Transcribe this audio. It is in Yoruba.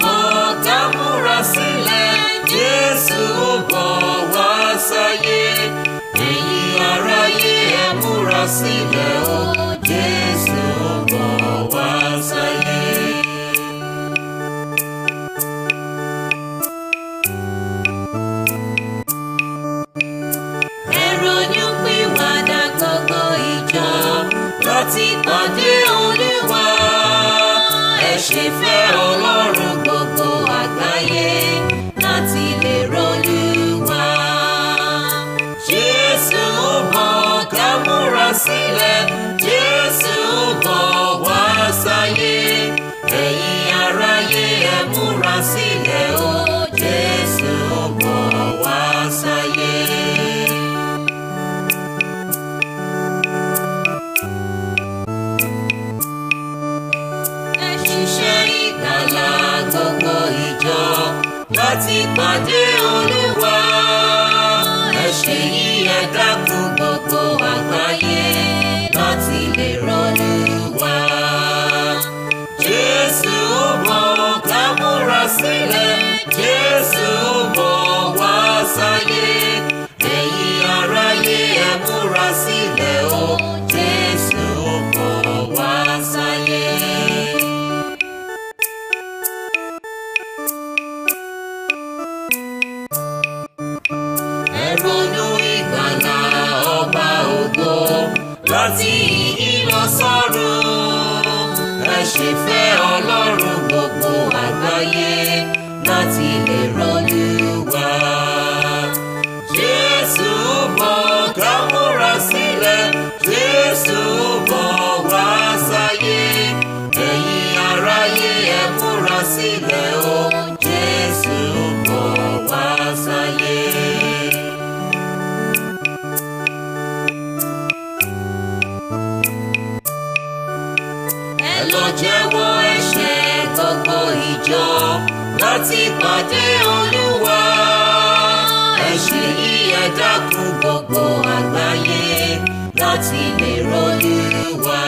bọ̀ ká múra sílẹ̀, Jésù bọ̀ wá sáyé. Ẹ̀yin aráyé ẹ múra sílẹ̀ o, Jésù bọ̀ wá sáyé. Ẹ ronú pìwàdà gbogbo ìjọ láti pàdé Olúwa. Ẹ ṣèfẹ́ Ọlọ́run gbogbo àgbáyé láti lè r'Olúwa. Jésù bọ̀ ká múra sílẹ̀, Jésù bọ̀ wá sáyé. Ẹ̀yin aráyé ẹ múra sílẹ̀ o, Jésù bọ̀ wá sáyé. Ẹ ṣiṣẹ́ ìgbàlà gbogbo ìjọ láti pàdé Olúwa. Ẹ ṣe yí ẹ dákun gbogbo àgbáyé láti lè r'Olúwa. Jésù bọ̀ ká múra sílẹ̀, Jésù bọ̀ wá sáyé. Ẹ̀yin aráyé ẹ múra sílẹ̀ o, Jésù bọ̀ wá sáyé. Ẹ ronú ìgbàlà ọba ògo láti ìhín lọ sọ́run. Ẹ ṣèfẹ́ Ọlọ́run gbogbo àgbáyé láti lè r'Olúwa. Jésù bọ̀ ká múra sílẹ̀, Jésù bọ̀ wá sáyé. Ẹ̀yin aráyé ẹ múra sílẹ̀ o, Jésù bọ̀ wá sáyé. Ẹ lọ jẹ́wọ́ ẹ̀ṣẹ̀ gbogbo ìjọ láti pàdé Olúwa. Ẹ ṣe yí ẹ dákun gbogbo àgbáyé láti lè r'Olúwa.